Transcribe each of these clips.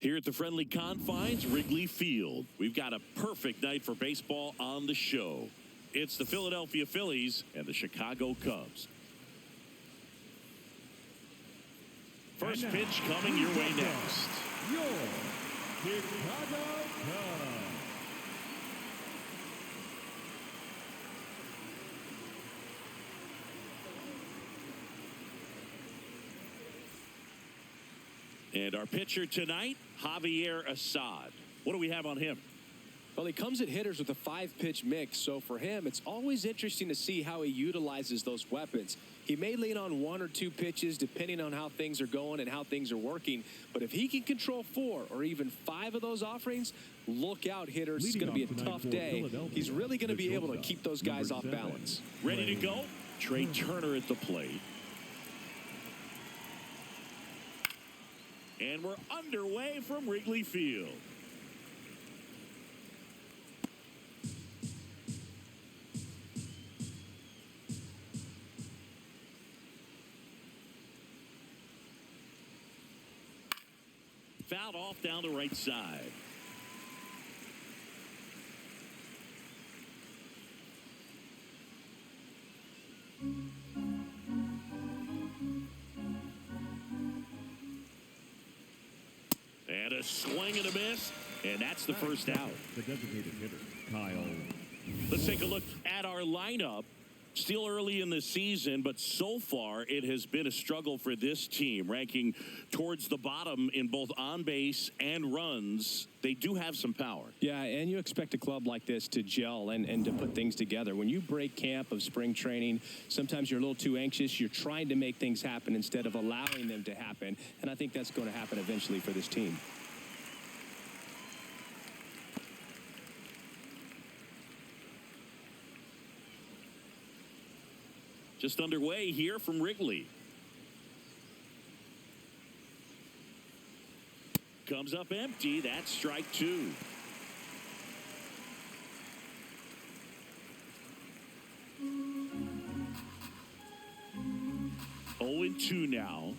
Here at the friendly confines, Wrigley Field, we've got a perfect night for baseball on the show. It's the Philadelphia Phillies and the Chicago Cubs. First pitch coming your way next. Your Chicago Cubs. And our pitcher tonight, Javier Assad. What do we have on him? Well, he comes at hitters with a 5-pitch mix, so for him, it's always interesting to see how he utilizes those weapons. He may lean on 1 or 2 pitches depending on how things are going and how things are working, but if he can control 4 or even 5 of those offerings, look out, hitters. It's going to be a tough day. He's really going to be able to keep those guys off balance. Ready to go? Trey Turner at the plate. And we're underway from Wrigley Field. Fouled off down the right side. And a swing and a miss, and that's the first out. The designated hitter, Kyle. Let's take a look at our lineup. Still early in the season, but so far it has been a struggle for this team, ranking towards the bottom in both on base and runs. They do have some power. Yeah, and you expect a club like this to gel and to put things together. When you break camp of spring training, sometimes you're a little too anxious. You're trying to make things happen instead of allowing them to happen, and I think that's going to happen eventually for this team. Just underway here from Wrigley. Comes up empty. That's strike 2. Oh and 2 now.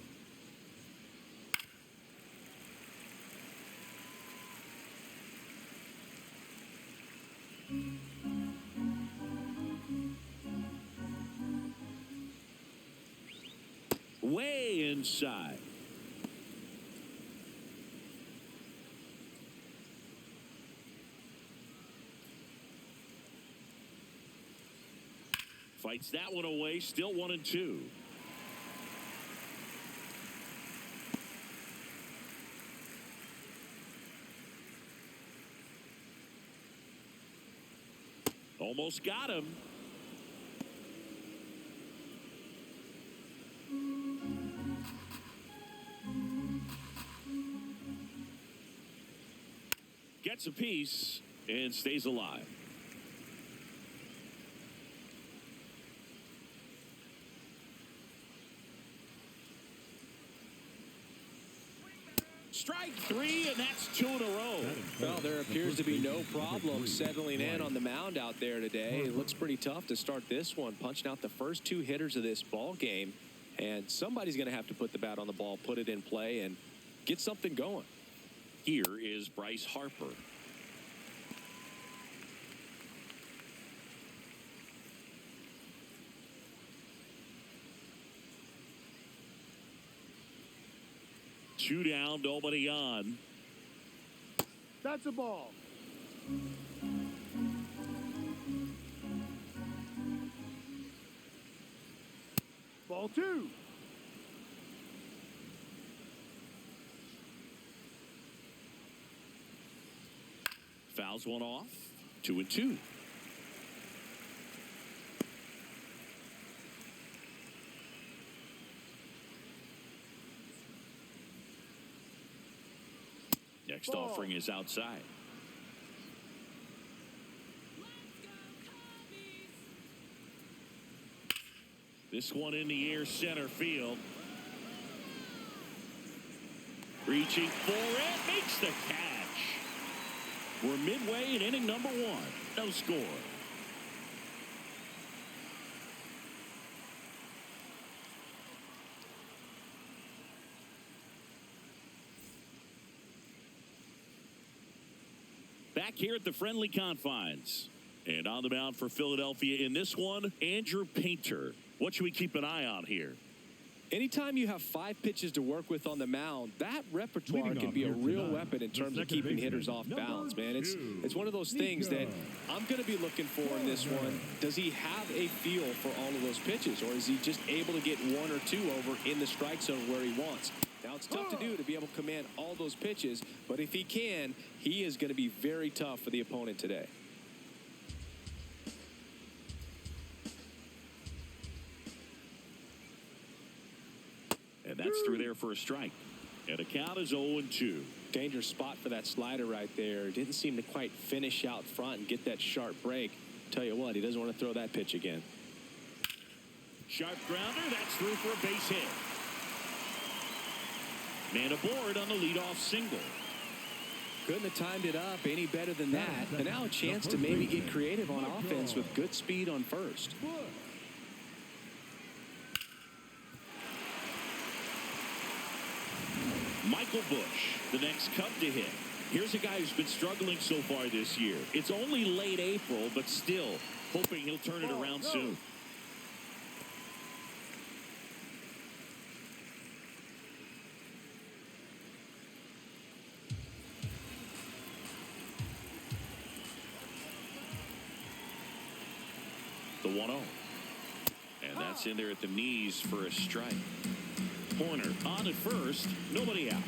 Way inside. Fights that one away. Still 1 and 2. Almost got him. Gets a piece and stays alive. Strike 3, and that's 2 in a row. Well, there appears to be no problem settling in on the mound out there today. It looks pretty tough to start this one, punching out the first 2 hitters of this ball game, and somebody's going to have to put the bat on the ball, put it in play, and get something going. Here is Bryce Harper. Two down, nobody on. That's a ball. Ball 2. Fouls one off. 2 and 2. Next offering is outside. This one in the air, center field. Reaching for it, makes the catch. We're midway in inning number 1. No score. back here at the friendly confines. And on the mound for Philadelphia in this one, Andrew Painter. What should we keep an eye on here? Anytime you have 5 pitches to work with on the mound, that repertoire can be a real weapon in terms of keeping hitters off balance, man. It's one of those things that I'm going to be looking for in this one. Does he have a feel for all of those pitches, or is he just able to get 1 or 2 over in the strike zone where he wants? Now, it's tough to do to be able to command all those pitches, but if he can, he is going to be very tough for the opponent today. And that's through there for a strike. And the count is 0-2. Dangerous spot for that slider right there. Didn't seem to quite finish out front and get that sharp break. Tell you what, he doesn't want to throw that pitch again. Sharp grounder. That's through for a base hit. Man aboard on the leadoff single. Couldn't have timed it up any better than that. And now a chance to maybe get creative on offense with good speed on first. Michael Busch, the next Cub to hit. Here's a guy who's been struggling so far this year. It's only late April, but still hoping he'll turn it around soon. The 1-0. And that's in there at the knees for a strike. Horner on at first, nobody out.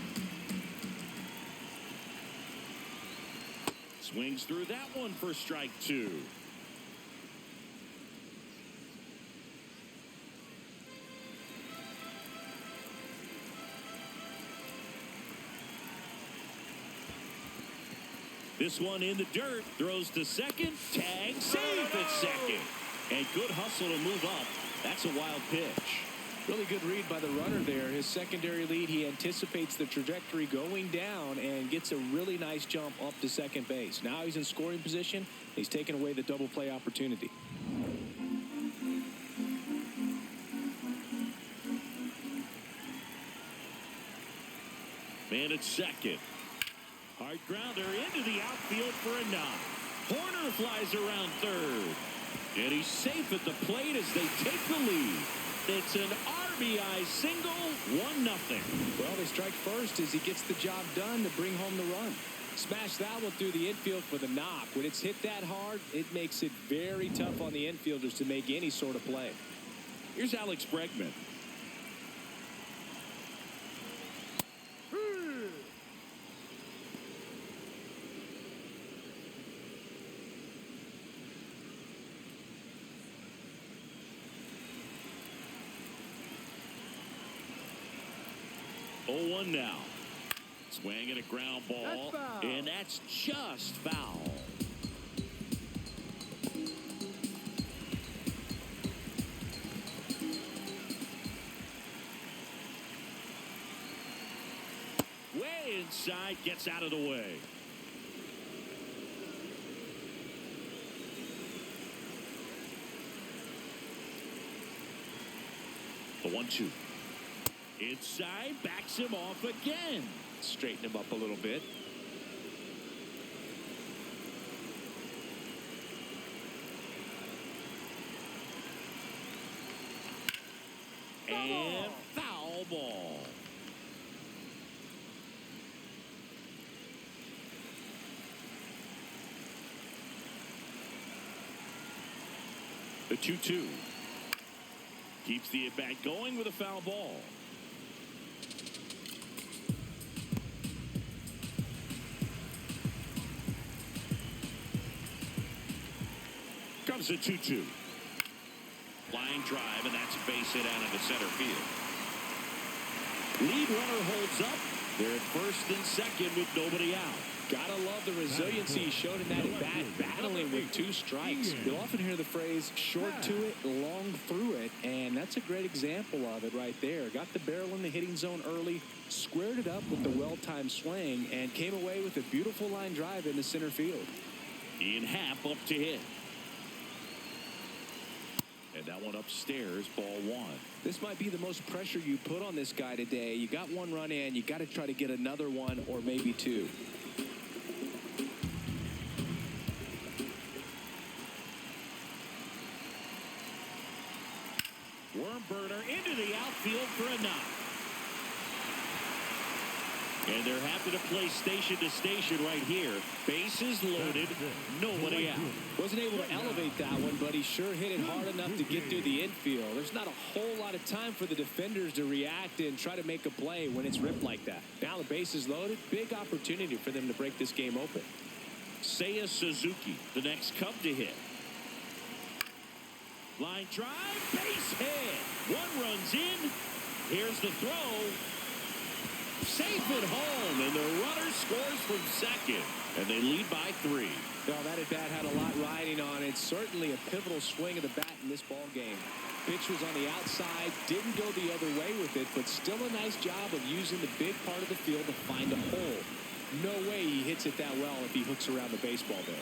Swings through that one for strike 2. This one in the dirt, throws to second, tag, safe at second. And good hustle to move up. That's a wild pitch. Really good read by the runner there. His secondary lead, he anticipates the trajectory going down and gets a really nice jump up to second base. Now he's in scoring position. He's taken away the double play opportunity. Man at second. Hard grounder into the outfield for a knock. Horner flies around third. And he's safe at the plate as they take the lead. It's an RBI single, 1-0. Well, they strike first as he gets the job done to bring home the run. Smash that one through the infield for the knock. When it's hit that hard, it makes it very tough on the infielders to make any sort of play. Here's Alex Bregman. Oh, 1 now. Swinging a ground ball, and that's just foul. Way inside, gets out of the way. The 1-2. Inside, backs him off again. Straighten him up a little bit. And foul ball. The 2-2. Keeps the at-bat going with a foul ball. Comes a 2-2. Line drive, and that's a base hit out into center field. Lead runner holds up. They're at first and second with nobody out. Gotta love the resiliency he showed in that at-bat, battling with 2 strikes. You'll often hear the phrase, short to it, long through it, and that's a great example of it right there. Got the barrel in the hitting zone early, squared it up with the well-timed swing, and came away with a beautiful line drive into center field. In half up to hit. And that one upstairs, ball 1. This might be the most pressure you put on this guy today. You got 1 run in, you got to try to get another one or maybe 2. burner into the outfield for a knock. And they're happy to play station to station right here. Bases loaded, nobody out. Wasn't able to elevate that one, but he sure hit it hard enough to get through the infield. There's not a whole lot of time for the defenders to react and try to make a play when it's ripped like that. Now the bases loaded, big opportunity for them to break this game open. Seiya Suzuki, the next Cub to hit. Line drive, base hit. One runs in. Here's the throw. Safe at home, and the runner scores from second, and they lead by 3. Well, that at-bat had a lot riding on it. Certainly a pivotal swing of the bat in this ball game. Pitch was on the outside, didn't go the other way with it, but still a nice job of using the big part of the field to find a hole. No way he hits it that well if he hooks around the baseball there.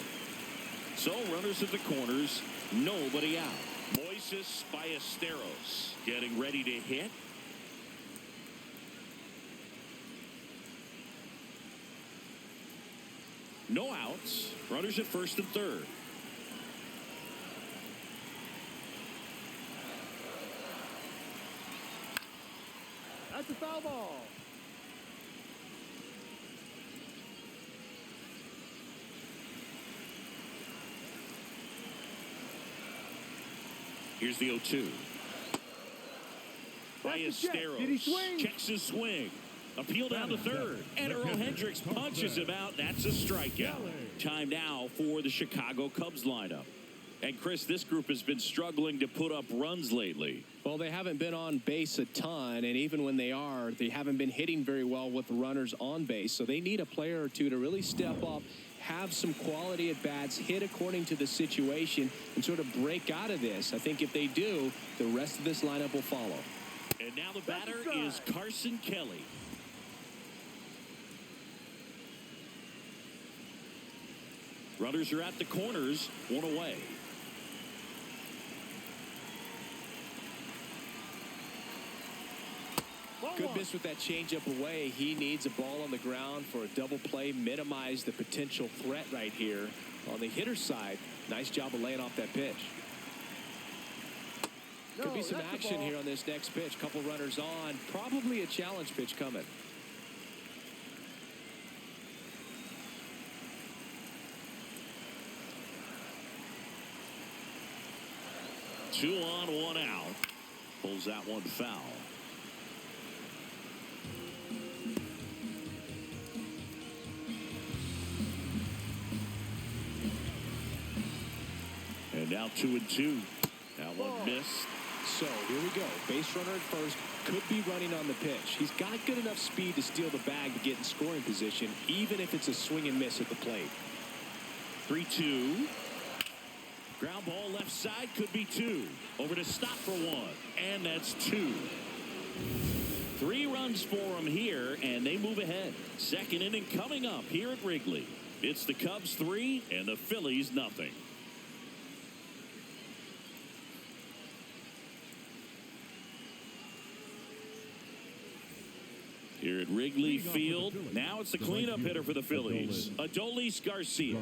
So runners at the corners, nobody out. Moises Ballesteros getting ready to hit. No outs. Runners at first and third. That's a foul ball. Here's the 0-2. Ballesteros Did he swing? checks his swing. Appeal down to third. And Earl Hendricks punches him out. That's a strikeout. Time now for the Chicago Cubs lineup. And Chris, this group has been struggling to put up runs lately. Well, they haven't been on base a ton, and even when they are, they haven't been hitting very well with runners on base. So they need a player or two to really step up, have some quality at bats, hit according to the situation, and sort of break out of this. I think if they do, the rest of this lineup will follow. And now the batter is Carson Kelly. Runners are at the corners, one away. Good miss with that changeup away. He needs a ball on the ground for a double play, minimize the potential threat right here. On the hitter's side, nice job of laying off that pitch. Could be some action here on this next pitch. Couple runners on, probably a challenge pitch coming. 2 on, 1 out. Pulls that one foul. And now 2-2. That one missed. So here we go. Base runner at first. Could be running on the pitch. He's got good enough speed to steal the bag to get in scoring position, even if it's a swing and miss at the plate. 3-2. Ground ball left side, could be 2. Over to stop for 1. And that's 2. 3 runs for them here, and they move ahead. Second inning coming up here at Wrigley. It's the Cubs 3 and the Phillies nothing. Here at Wrigley Field, now it's the cleanup hitter for the Phillies, Adolis Garcia.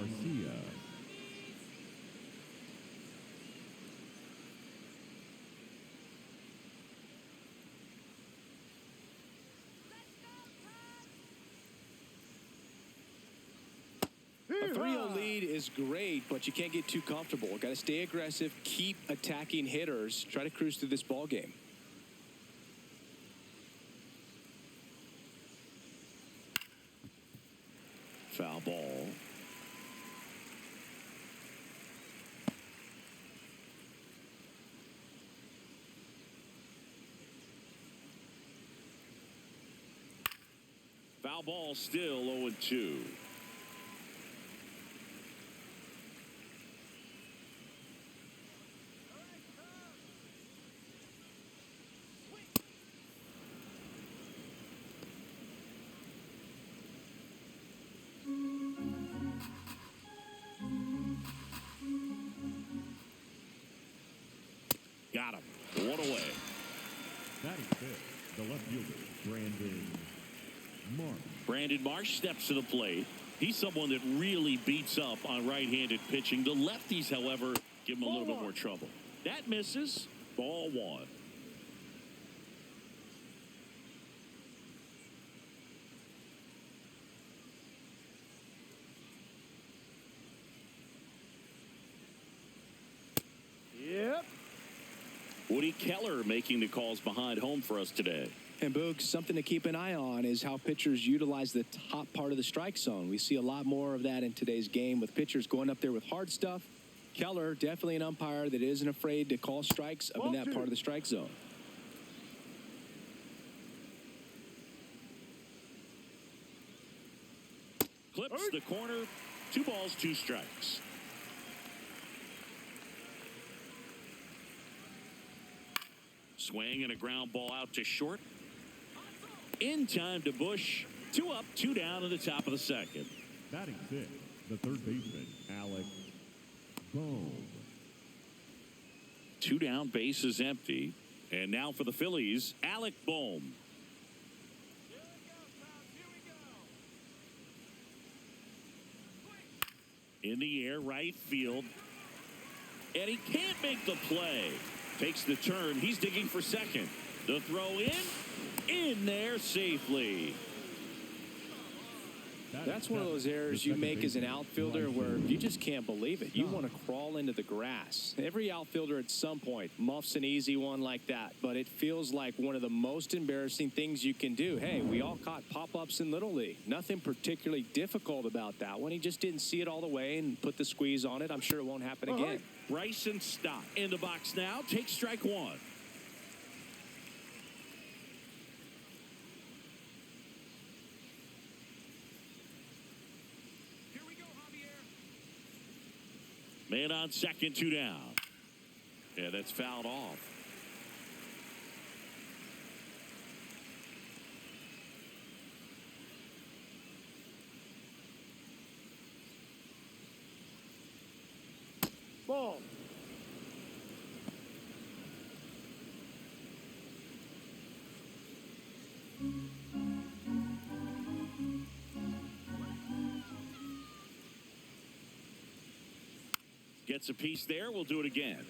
A 3-0 lead is great, but you can't get too comfortable. Got to stay aggressive, keep attacking hitters, try to cruise through this ball game. Foul ball. Foul ball, still 0-2. Got him. 1 away. Batting fifth, the left fielder, Brandon Marsh. Brandon Marsh steps to the plate. He's someone that really beats up on right-handed pitching. The lefties, however, give him a little bit more trouble. That misses. Ball 1. Woody Keller making the calls behind home for us today. And Boog, something to keep an eye on is how pitchers utilize the top part of the strike zone. We see a lot more of that in today's game with pitchers going up there with hard stuff. Keller, definitely an umpire that isn't afraid to call strikes up in that part of the strike zone. Clips the corner. 2 balls, 2 strikes. Swing and a ground ball out to short. In time to Bush. 2 up, 2 down in the top of the second. Batting 6, the third baseman, Alex Bohm. 2 down, base is empty. And now for the Phillies, Alec Bohm. In the air, right field. And he can't make the play. Takes the turn. He's digging for second. The throw in there safely. That's one of those errors you make as an outfielder where you just can't believe it. You want to crawl into the grass. Every outfielder at some point muffs an easy one like that, but it feels like one of the most embarrassing things you can do. Hey, we all caught pop-ups in Little League. Nothing particularly difficult about that one. He just didn't see it all the way and put the squeeze on it. I'm sure it won't happen again. Bryson Stott in the box now. Takes strike 1. Man on second, 2 down. Yeah, that's fouled off. Ball. Gets a piece there. We'll do it again.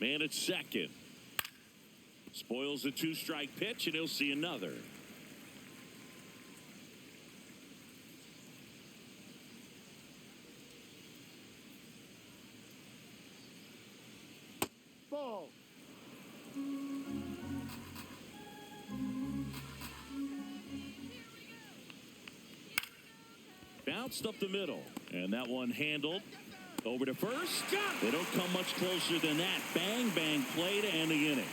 Man at second. Spoils the 2-strike pitch, and he'll see another. Ball. Bounced up the middle, and that one handled over to first. They don't come much closer than that. Bang, bang play to end the inning.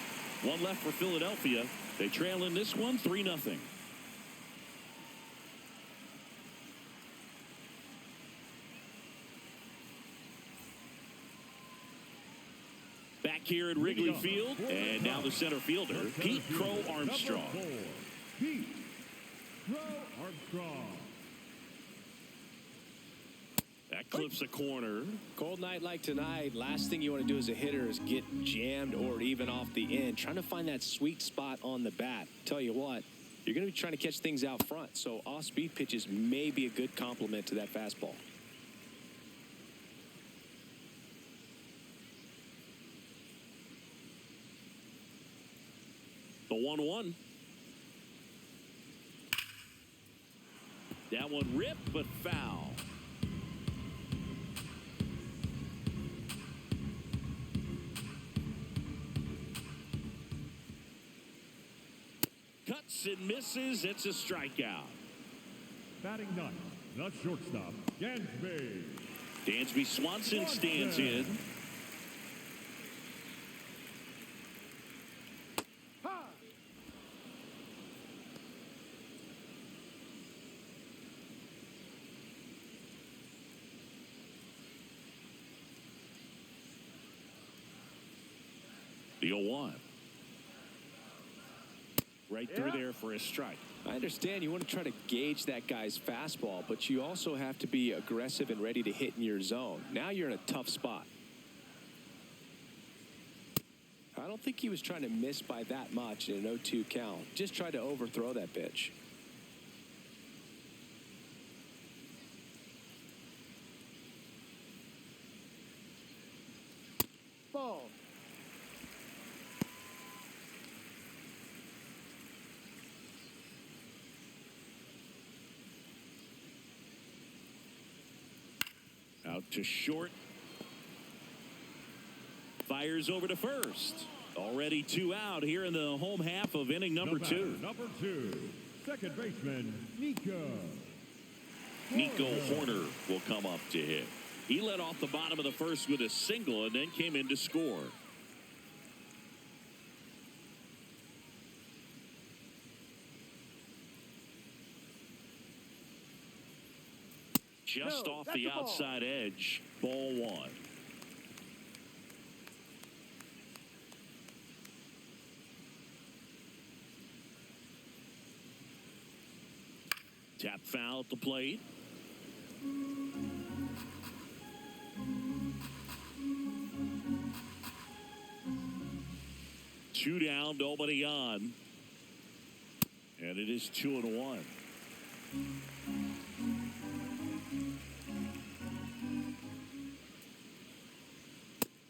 1 left for Philadelphia. They trail in this one 3-0. Back here at Wrigley Field, and now the center fielder, Pete Crow Armstrong. Pete Crow Armstrong. That clips a corner. Cold night like tonight, last thing you want to do as a hitter is get jammed or even off the end. Trying to find that sweet spot on the bat. Tell you what, you're going to be trying to catch things out front, so off-speed pitches may be a good complement to that fastball. The 1-1. That one ripped, but foul. Cuts and misses. It's a strikeout. Batting 9, the shortstop, Dansby. Dansby Swanson stands in. The 0-1. Right through there for a strike. I understand you want to try to gauge that guy's fastball, but you also have to be aggressive and ready to hit in your zone. Now you're in a tough spot. I don't think he was trying to miss by that much in an 0-2 count. Just tried to overthrow that pitch. Ball. Out to short. Fires over to first. Already 2 out here in the home half of inning number 2. Number 2, second baseman, Nico Hoerner will come up to hit. He led off the bottom of the first with a single and then came in to score. Just off the outside edge. Ball 1. Tap foul at the plate. Two down, nobody on. And it is 2-1.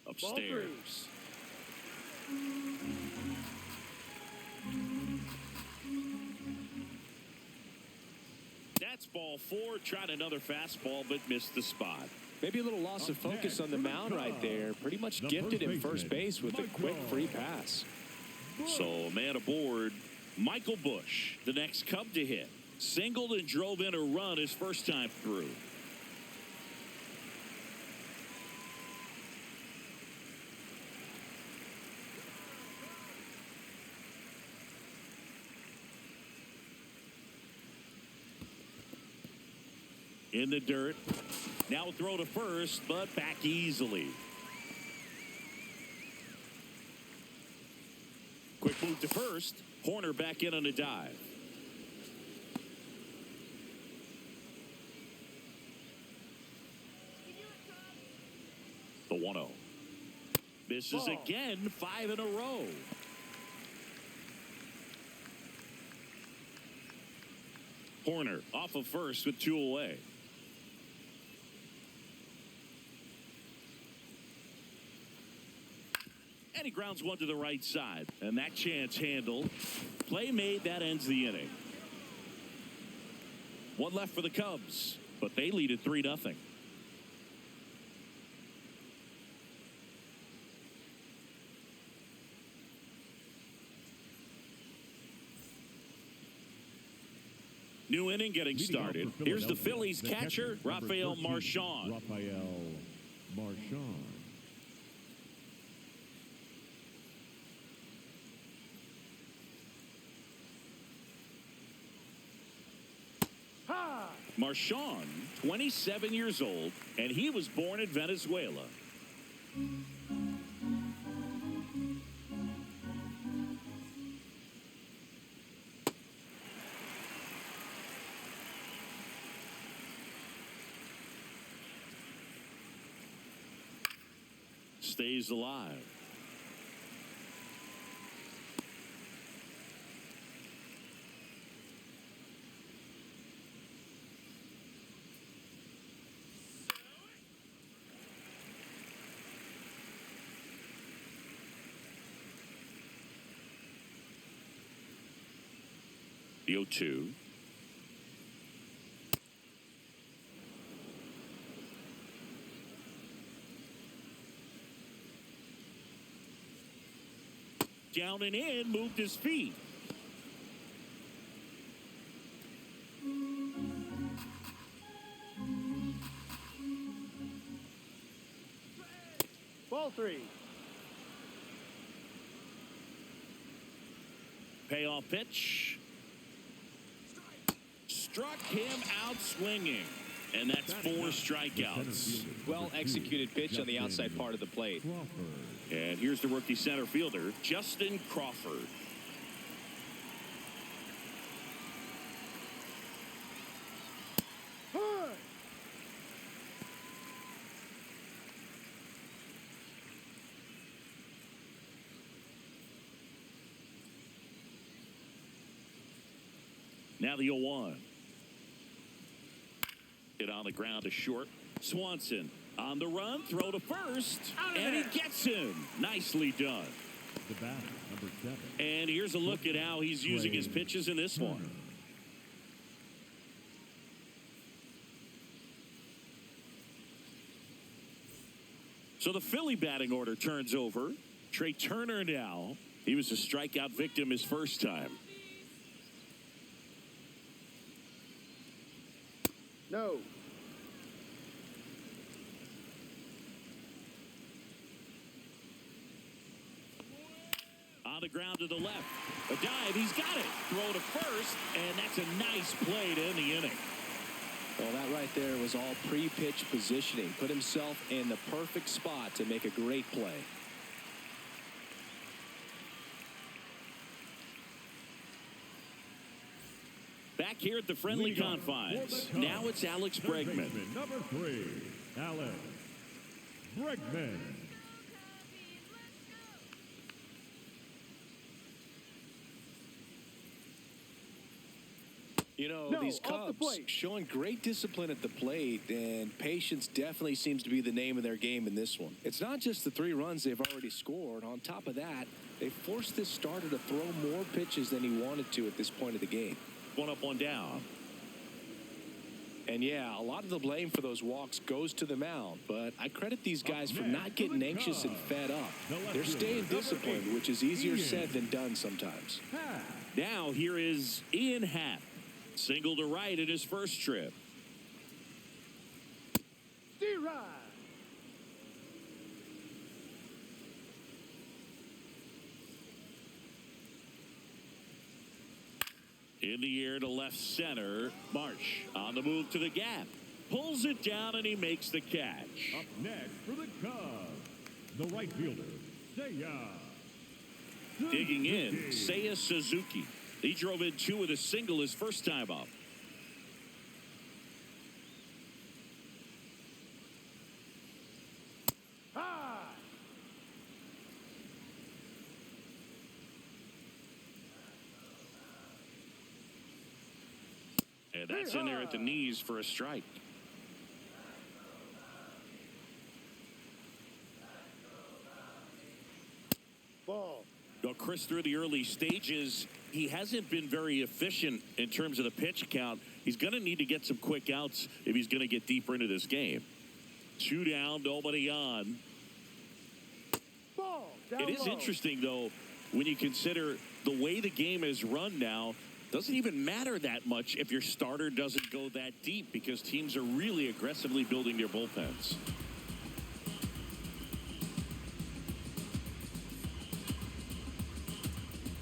Upstairs. That's ball 4. Tried another fastball, but missed the spot. Maybe a little loss of focus on the mound right there. Pretty much gifted him first base with a quick free pass. So a man aboard, Michael Busch, the next Cub to hit. Singled and drove in a run his first time through. In the dirt. Now throw to first, but back easily. Quick move to first. Hoerner back in on a dive. The 1-0. Misses again, 5 in a row. Hoerner off of first with 2 away. And he grounds one to the right side. And that chance handled. Play made. That ends the inning. One left for the Cubs. But they lead at 3-0. New inning getting started. Here's the Phillies catcher, Rafael Marchand. Marchand, 27 years old, and he was born in Venezuela. Stays alive. The 0-2. Down and in, moved his feet. Ball 3. Payoff pitch. Struck him out swinging. And that's 4 strikeouts. Well executed pitch on the outside part of the plate. And here's the rookie center fielder, Justin Crawford. Now the 0-1. Hit on the ground to short. Swanson on the run, throw to first, and he gets him. Nicely done. The batter, number 7. And here's a look at how he's using his pitches in this one. So the Philly batting order turns over. Trey Turner now. He was a strikeout victim his first time. No. On the ground to the left. A dive. He's got it. Throw to first. And that's a nice play to end the inning. Well, that right there was all pre-pitch positioning. Put himself in the perfect spot to make a great play. Back here at the friendly confines. Now it's Alex Bregman. Number 3, Alex Bregman. You know, No, these off the Cubs plate. showing great discipline at the plate, and patience definitely seems to be the name of their game in this one. It's not just the 3 runs they've already scored. On top of that, they forced this starter to throw more pitches than he wanted to at this point of the game. One up, one down. And yeah, a lot of the blame for those walks goes to the mound, but I credit these guys for not getting anxious and fed up. They're staying disciplined, which is easier said than done sometimes. Now here is Ian Happ. Single to right in his first trip. D-Ride. In the air to left center. Marsh on the move to the gap. Pulls it down and he makes the catch. Up next for the Cubs, the right fielder, Seiya. Digging in, Seiya Suzuki. He drove in 2 with a single his first time up. And that's in there at the knees for a strike. Ball. Well, Chris, through the early stages, he hasn't been very efficient in terms of the pitch count. He's going to need to get some quick outs if he's going to get deeper into this game. 2 down, nobody on. Ball. Down It is low. interesting, though, when you consider the way the game is run now. Doesn't even matter that much if your starter doesn't go that deep because teams are really aggressively building their bullpens.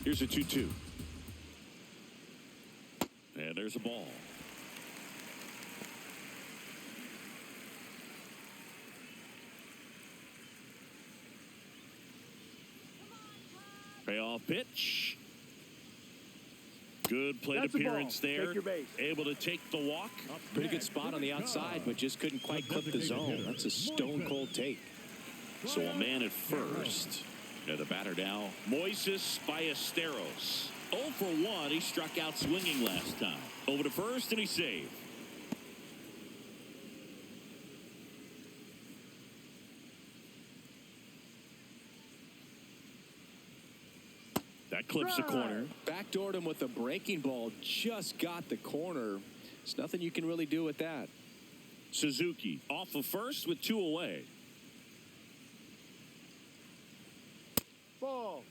Here's a 2-2. And there's a ball. Payoff pitch. Good plate That's a ball. appearance there. Take your base. Able to take the walk. Pretty good spot on the outside, but just couldn't quite clip the zone. That's a stone-cold take. So a man at first. And the batter now, Moises Ballesteros. 0 for 1. He struck out swinging last time. Over to first, and he saved. That clips the corner. Backdoored him with a breaking ball. Just got the corner. There's nothing you can really do with that. Suzuki off of first with 2 away. Ball.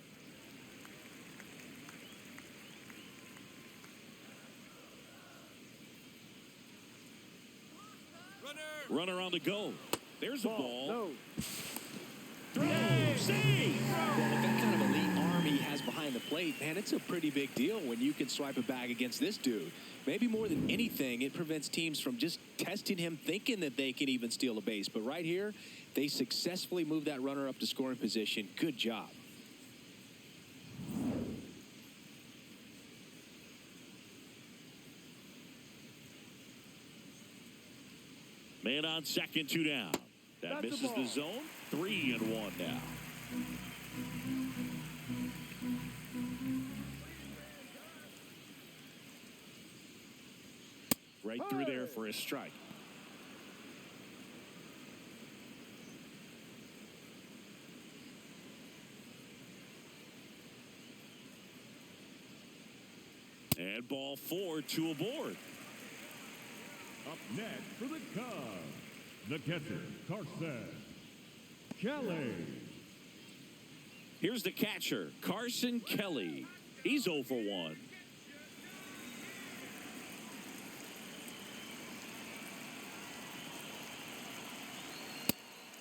Runner on the go. There's a ball. No. Throw, save. Well, with that kind of elite arm he has behind the plate, man, it's a pretty big deal when you can swipe a bag against this dude. Maybe more than anything, it prevents teams from just testing him, thinking that they can even steal a base. But right here, they successfully move that runner up to scoring position. Good job. Man on second, 2 down. That That's a misses the ball. zone. 3-1 now. Right through there for a strike. And ball 4, 2 aboard. Up next for the Cubs, the catcher, Carson Kelly. Here's the catcher, Carson Kelly. He's 0 for 1.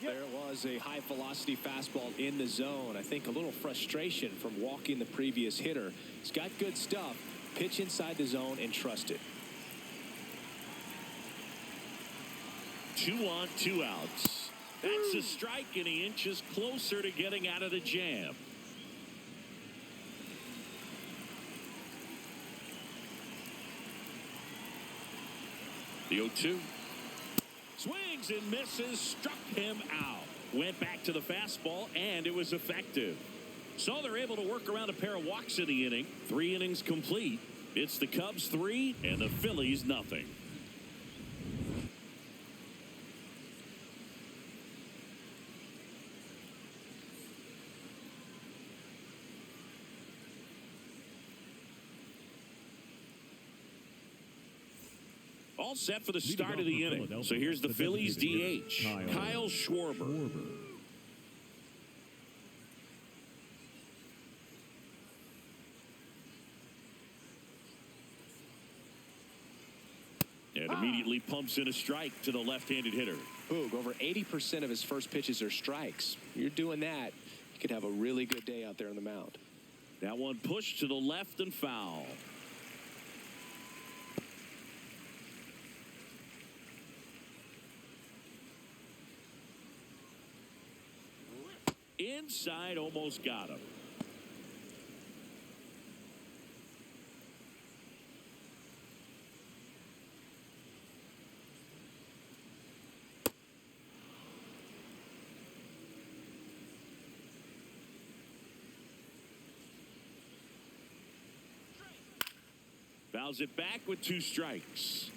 There was a high-velocity fastball in the zone. I think a little frustration from walking the previous hitter. He's got good stuff. Pitch inside the zone and trust it. 2 on, 2 outs. That's a strike, and he inches closer to getting out of the jam. The 0-2. Swings and misses, struck him out. Went back to the fastball, and it was effective. So they're able to work around a pair of walks in the inning. 3 innings complete. It's the Cubs 3 and the Phillies nothing. All set for the start of the inning. So here's the Phillies DH, Kyle Schwarber. And immediately pumps in a strike to the left-handed hitter. Boog, over 80% of his first pitches are strikes. You're doing that, you could have a really good day out there on the mound. That one pushed to the left and foul. Inside, almost got him. Fouls it back with 2 strikes.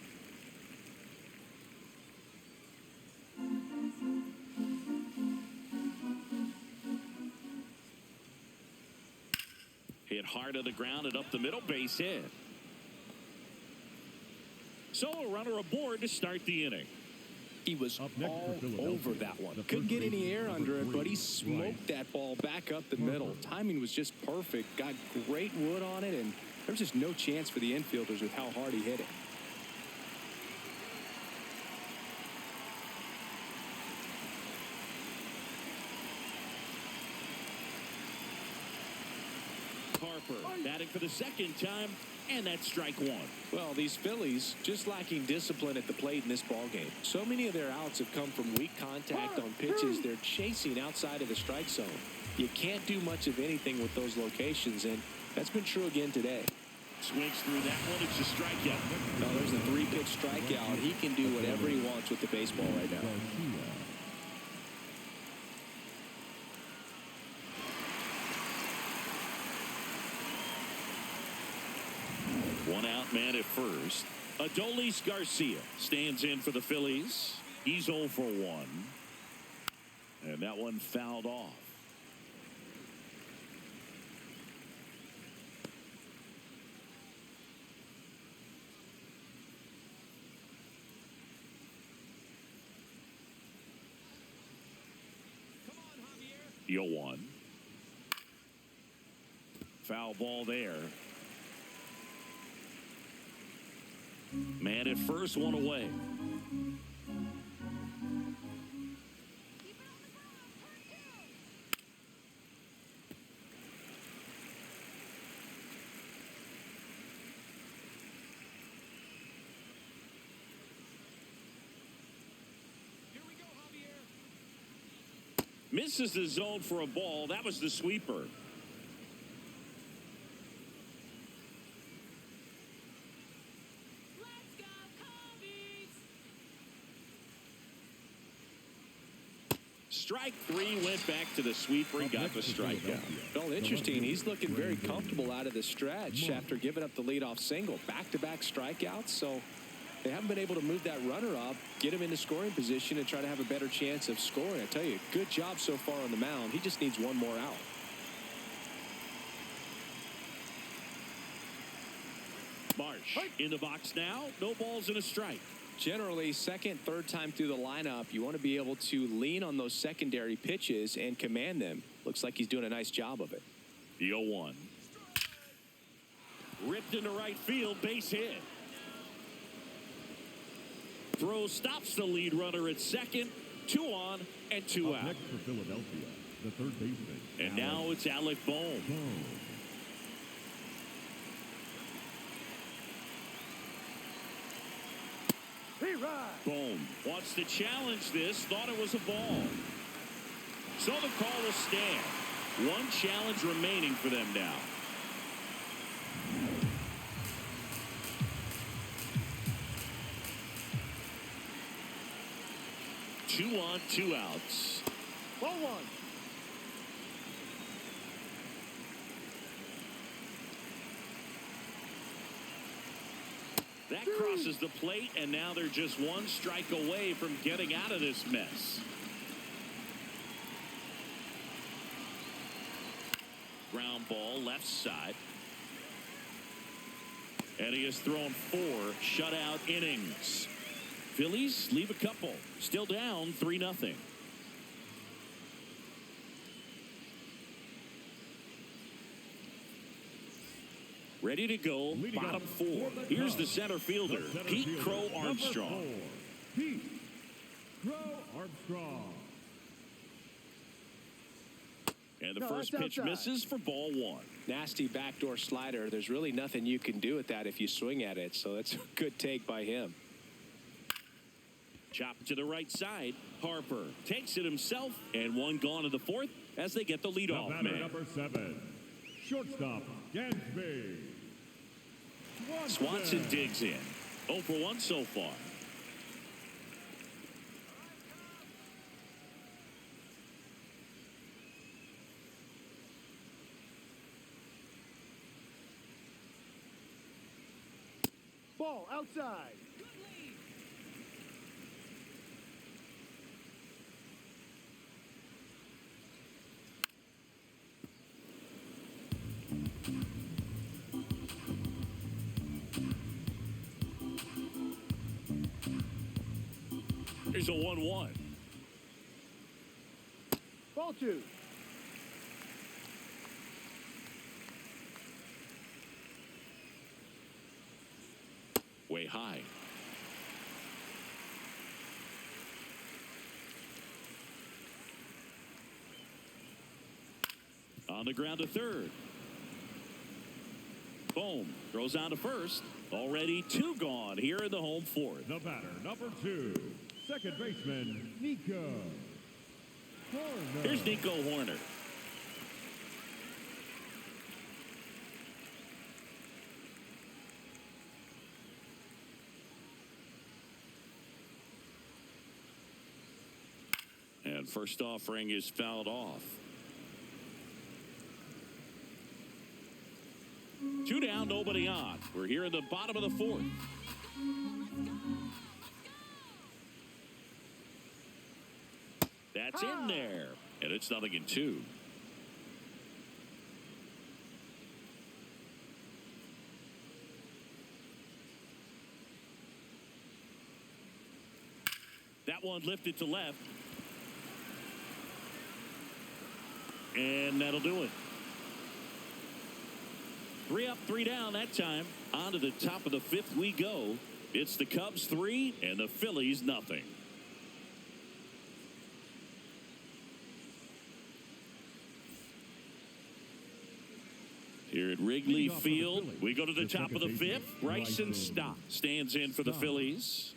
Hit hard on the ground and up the middle, base hit. So a runner aboard to start the inning. He was all over that one. Couldn't get any air under it, but he smoked that ball back up the middle. Timing was just perfect. Got great wood on it, and there was just no chance for the infielders with how hard he hit it. Harper batting for the second time, and that's strike 1. Well, these Phillies just lacking discipline at the plate in this ballgame. So many of their outs have come from weak contact on pitches they're chasing outside of the strike zone. You can't do much of anything with those locations, and that's been true again today. Swings through that one. It's a strikeout. No, there's a 3-pitch strikeout. He can do whatever he wants with the baseball right now. 1 out, man at first. Adolis Garcia stands in for the Phillies. He's 0 for 1. And that one fouled off. The 0-1. Foul ball there. Man at first, 1 away. Misses the zone for a ball. That was the sweeper. Strike 3, went back to the sweeper. He got the strikeout. Well, interesting. He's looking very comfortable out of the stretch after giving up the leadoff single. Back-to-back strikeouts, so they haven't been able to move that runner up, get him into scoring position, and try to have a better chance of scoring. I tell you, good job so far on the mound. He just needs 1 more out. Marsh in the box now. No balls and a strike. Generally, second, third time through the lineup, you want to be able to lean on those secondary pitches and command them. Looks like he's doing a nice job of it. The 0-1. Ripped into right field, base hit. Throw stops the lead runner at second. 2 on and 2 out. Next for Philadelphia, the third baseman. And now it's Alec Bohm. Bohm wants to challenge this, thought it was a ball. So the call will stand. One challenge remaining for them now. Two on, 2 outs. Ball 1. That crosses the plate, and now they're just 1 strike away from getting out of this mess. Ground ball, left side. And he has thrown 4 shutout innings. Phillies leave a couple. Still down 3-0. Ready to go, bottom 4. Here's the center fielder, Pete Crow Armstrong. Pete Crow Armstrong. And the first pitch misses for ball 1. Nasty backdoor slider. There's really nothing you can do with that if you swing at it. So that's a good take by him. Chop to the right side. Harper takes it himself, and 1 gone in the 4th as they get the leadoff man. Number 7, shortstop Gansby. Swanson digs in. 0 for 1 so far. Ball outside. Here's a 1-1. Ball 2. Way high. On the ground to third. Bohm throws on to first. Already 2 gone here in the home 4th. The batter, number 2, second baseman Nico Horner. Here's Nico Horner. And first offering is fouled off. 2 down, nobody on. We're here in the bottom of the 4th. That's in there. And it's 0-2. That one lifted to left. And that'll do it. 3 up, 3 down that time. On to the top of the 5th we go. It's the Cubs 3 and the Phillies 0. Here at Wrigley Field, we go to the top of the 5th. Bryson Stott stands in for the Phillies.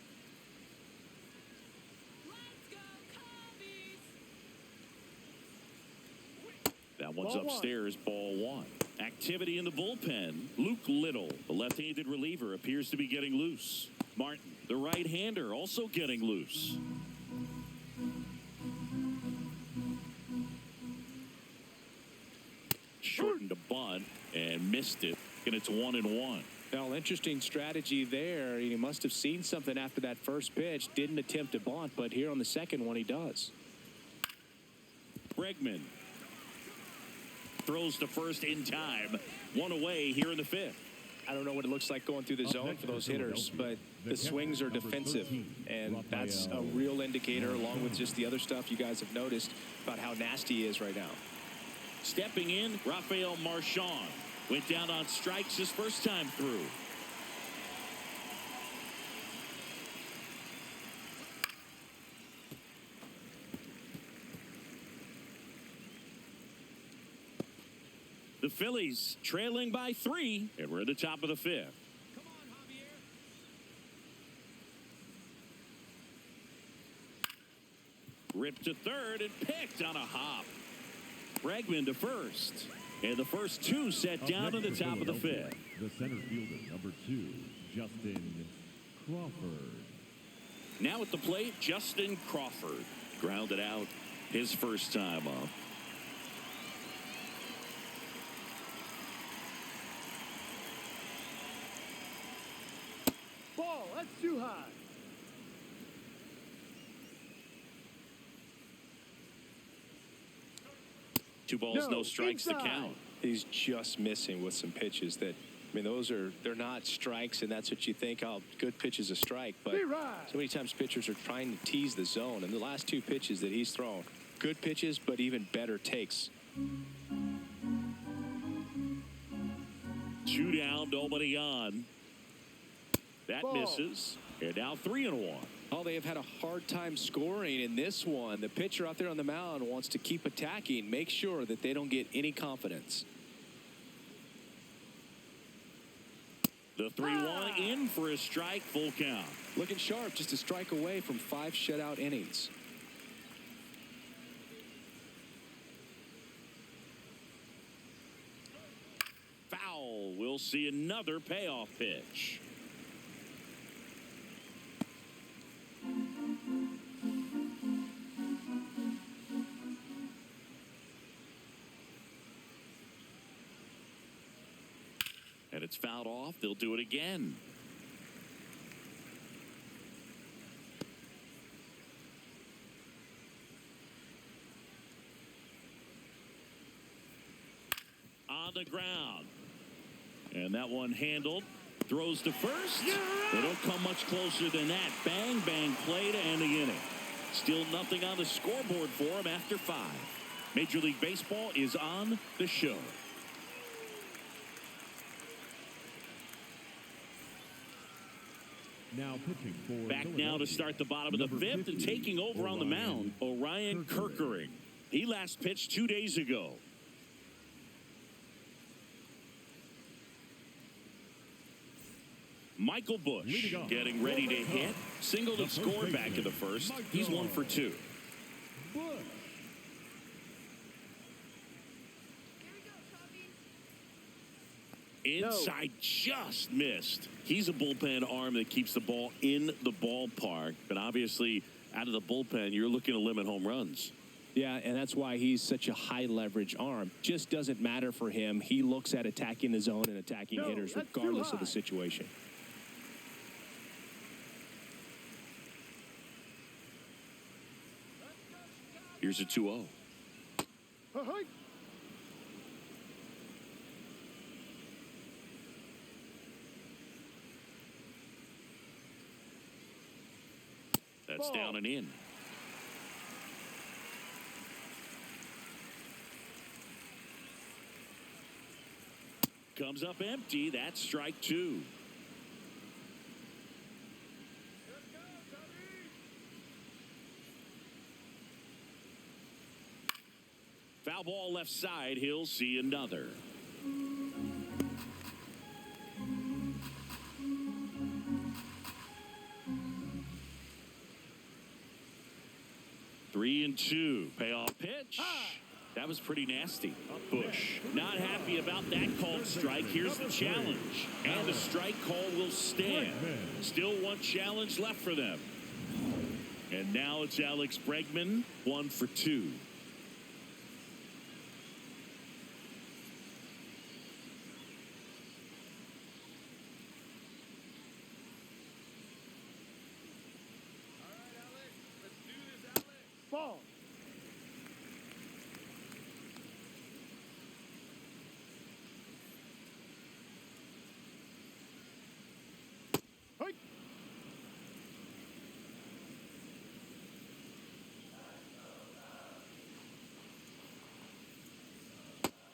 That one's upstairs, ball 1. Activity in the bullpen. Luke Little, the left-handed reliever, appears to be getting loose. Martin, the right-hander, also getting loose. Shortened a bunt and missed it, and it's 1-1. Well, interesting strategy there. He must have seen something after that first pitch. Didn't attempt to bunt, but here on the second one, he does. Bregman throws to first in time. 1 away here in the 5th. I don't know what it looks like going through the zone for those hitters, but the swings are defensive, and that's a real indicator, along with just the other stuff you guys have noticed about how nasty he is right now. Stepping in, Rafael Marchand went down on strikes his first time through. The Phillies trailing by 3, and we're at the top of the 5th. Come on, Javier. Ripped to third and picked on a hop. Bregman to first. And the first 2 set down at the top of the 5th. The center fielder, number 2, Justin Crawford. Now at the plate, Justin Crawford. Grounded out his first time up. Ball, that's too high. Two balls, no strikes to count. He's just missing with some pitches that, I mean, they're not strikes, and that's what you think, oh, good pitch is a strike. But so many times pitchers are trying to tease the zone, and the last 2 pitches that he's thrown, good pitches, but even better takes. 2 down, nobody on. That misses. And now 3-1. Oh, they have had a hard time scoring in this one. The pitcher out there on the mound wants to keep attacking, make sure that they don't get any confidence. The 3-1 in for a strike, full count. Looking sharp, just a strike away from 5 shutout innings. Foul. We'll see another payoff pitch. And it's fouled off. They'll do it again. On the ground. And that one handled. Throws to first. They don't come much closer than that. Bang, bang play to end the inning. Still nothing on the scoreboard for him after 5. Major League Baseball is on the show. Now pitching for Back now to start the bottom of the 5th and taking over on the mound, Orion Kerkering. He last pitched 2 days ago. Michael Busch getting ready to hit. Single to score back in the first. He's 1 for 2. Inside, just missed. He's a bullpen arm that keeps the ball in the ballpark. But obviously, out of the bullpen, you're looking to limit home runs. Yeah, and that's why he's such a high leverage arm. Just doesn't matter for him. He looks at attacking the zone and attacking hitters regardless of the situation. Here's a 2-0. That's down and in. Comes up empty. That's strike 2. Foul ball left side. He'll see another. Three and 2. Payoff pitch. That was pretty nasty. Busch not happy about that called strike. Here's the challenge. And the strike call will stand. Still one challenge left for them. And now it's Alex Bregman, 1 for 2. Ball.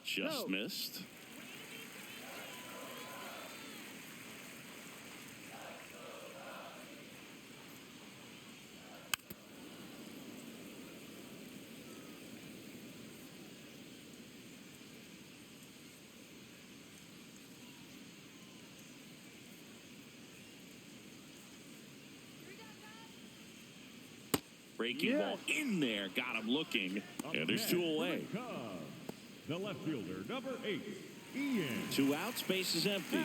Just No. missed. Breaking ball in there. Got him looking. And there's two away. The left fielder, number 8, Ian. 2 outs, base is empty.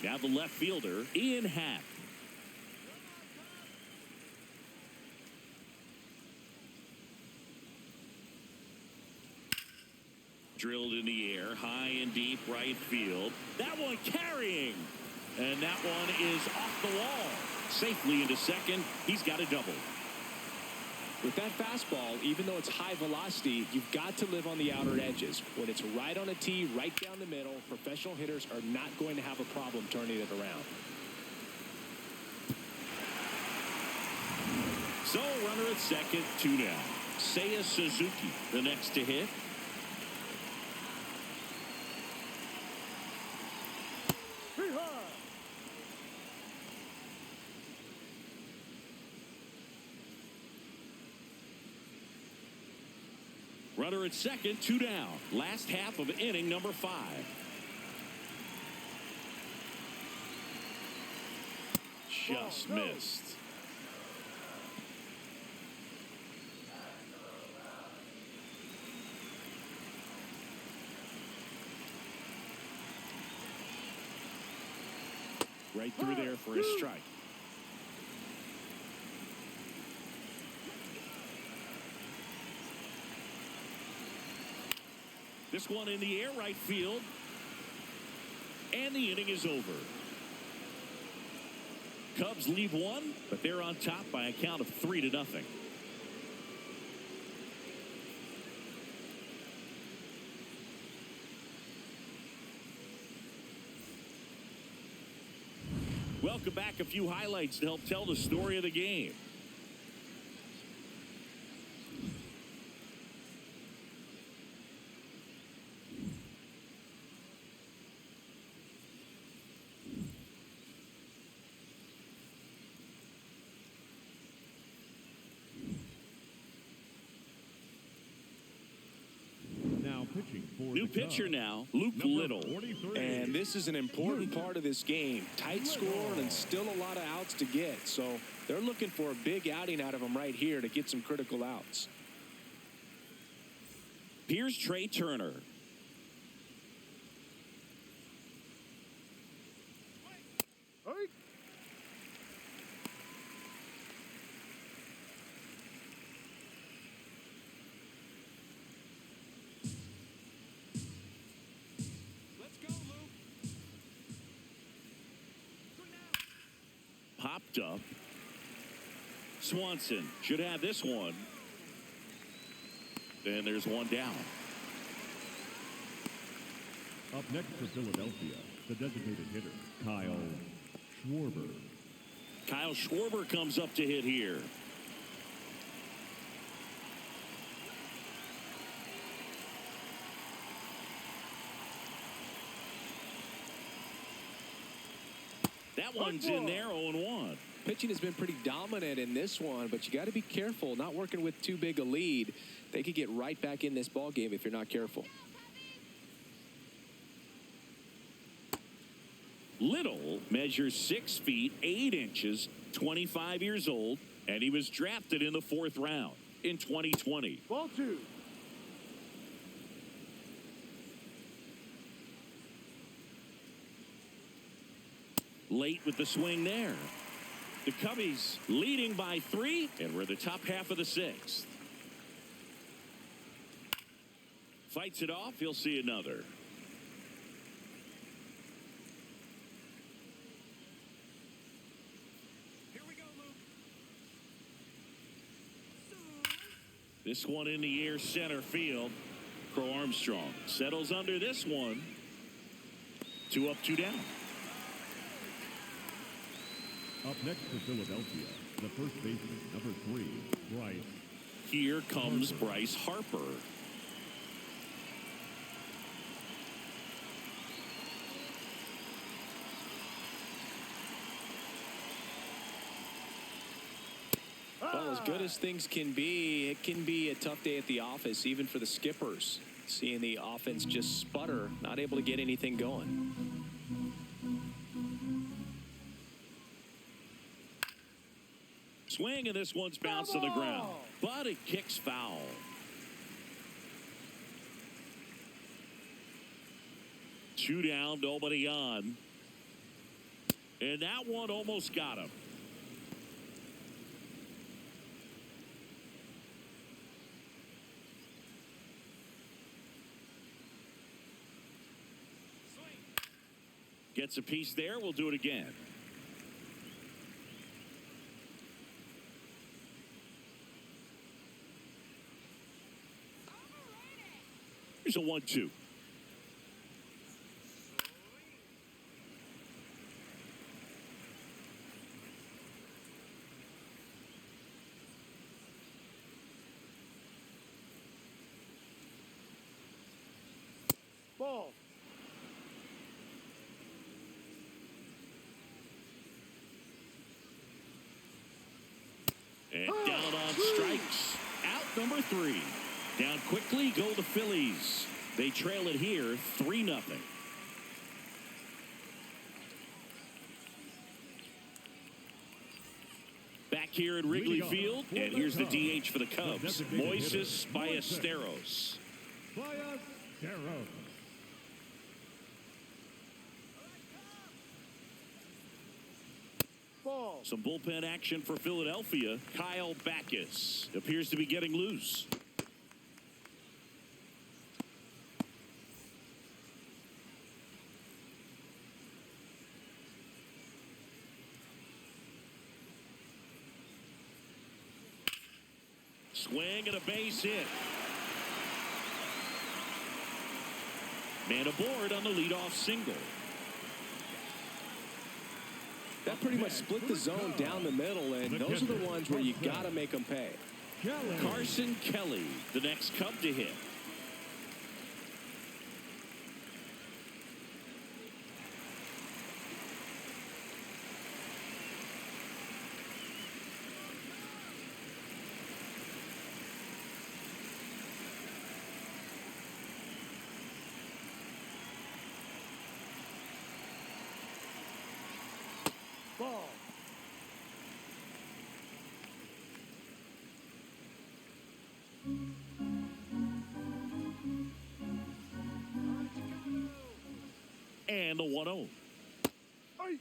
Now the left fielder, Ian Happ. Drilled in the air, high and deep right field. That one carrying. And that one is off the wall. Safely into second. He's got a double. With that fastball, even though it's high velocity, you've got to live on the outer edges. When it's right on a tee, right down the middle, professional hitters are not going to have a problem turning it around. So, runner at second, 2 down. Seiya Suzuki, the next to hit. Runner at second, 2 down. Last half of inning number 5. Just missed. Right through there for a strike. This one in the air, right field. And the inning is over. Cubs leave 1, but they're on top by a count of 3-0. Welcome back. A few highlights to help tell the story of the game. New pitcher now, Luke Little. And this is an important part of this game. Tight score and still a lot of outs to get. So they're looking for a big outing out of him right here to get some critical outs. Here's Trey Turner. Popped up. Swanson should have this one. And there's one down. Up next for Philadelphia, the designated hitter, Kyle Schwarber. Kyle Schwarber comes up to hit here. That one's in there, 0-1. Pitching has been pretty dominant in this one, but you got to be careful. Not working with too big a lead. They could get right back in this ball game if you're not careful. Little measures 6 feet 8 inches, 25 years old, and he was drafted in the 4th round in 2020. Ball 2. Late with the swing there. The Cubbies leading by 3, and we're the top half of the 6th. Fights it off. He'll see another. Here we go, Luke. This one in the air, center field. Crow Armstrong settles under this one. 2 up, 2 down. Up next for Philadelphia, the first baseman, number 3, Bryce. Here comes Bryce Harper. as good as things can be, it can be a tough day at the office, even for the skippers. Seeing the offense just sputter, not able to get anything going. Swing, and this one's bounced to the ground, but it kicks foul. Two down, nobody on. And that one almost got him. Gets a piece there. We'll do it again. Here's a 1-2. Ball. And down on strikes. Out number 3. Down quickly go the Phillies. They trail it here 3-0. Back here at Wrigley Field, and here's the DH for the Cubs, Moises Ballesteros. Ballesteros. Ball. Some bullpen action for Philadelphia. Kyle Backus appears to be getting loose. Swing and a base hit. Man aboard on the leadoff single. That pretty much split the zone down the middle, and those are the ones where you got to make them pay. Carson Kelly, the next Cub to hit. Ball. And the 1-0. Ay.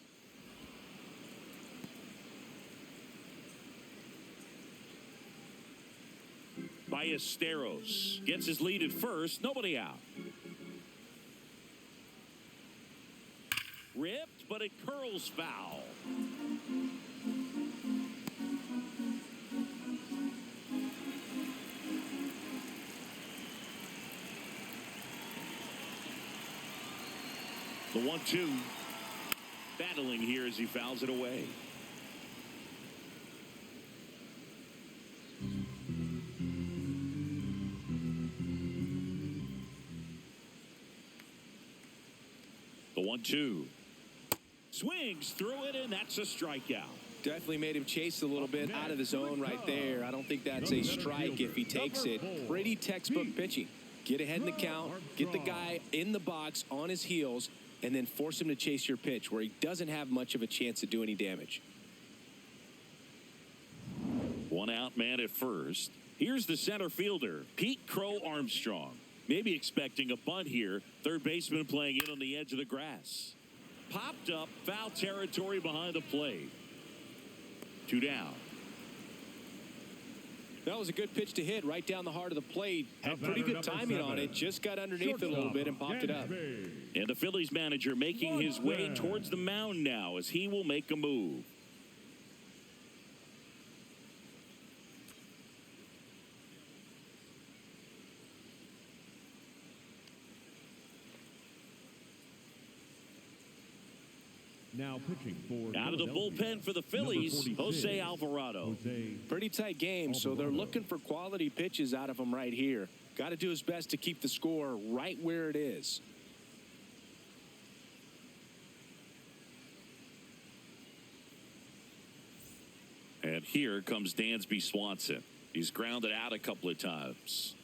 Ballesteros gets his lead at first. Nobody out. Ripped, but it curls foul. The 1-2. Battling here as he fouls it away. The 1-2. Swings through it, and that's a strikeout. Definitely made him chase a little bit out of the zone right there. I don't think that's a strike if he takes it. Pretty textbook pitching. Get ahead in the count, get the guy in the box on his heels, and then force him to chase your pitch where he doesn't have much of a chance to do any damage. One out man at first. Here's the center fielder, Pete Crow Armstrong. Maybe expecting a bunt here. Third baseman playing in on the edge of the grass. Popped up, foul territory behind the plate. 2 down. That was a good pitch to hit right down the heart of the plate. Had pretty good timing on it. Just got underneath it a little bit and popped it up. And the Phillies manager making his way towards the mound now as he will make a move. Now pitching for out of the bullpen for the Phillies, Jose Alvarado. Pretty tight game, so they're looking for quality pitches out of him right here. Got to do his best to keep the score right where it is. And here comes Dansby Swanson. He's grounded out a couple of times.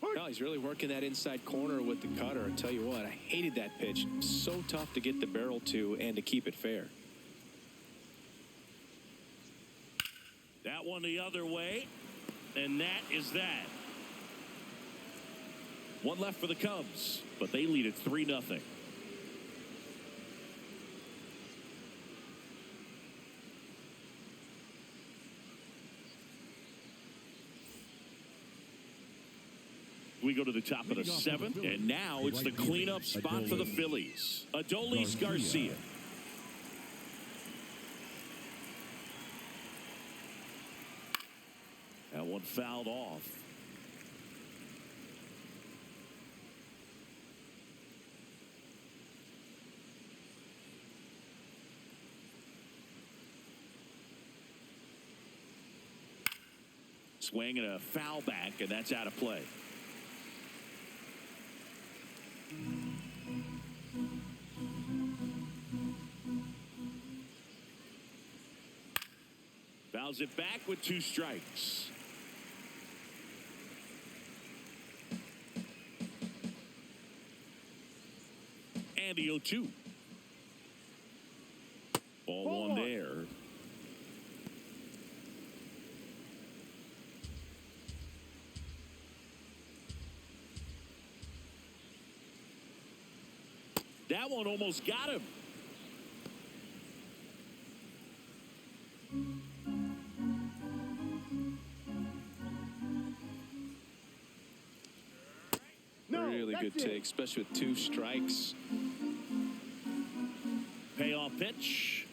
No, he's really working that inside corner with the cutter. I tell you what, I hated that pitch. So tough to get the barrel to and to keep it fair. That one the other way, and that is that. One left for the Cubs, but they lead it 3-0. We go to the top of the 7th, and now it's the cleanup spot for the Phillies. Adolis Garcia. That one fouled off. Swing and a foul back, and that's out of play. Fouls it back with 2 strikes. And the 0-2. Ball 1 there. That one almost got him. Really good take, especially with 2 strikes. Payoff pitch.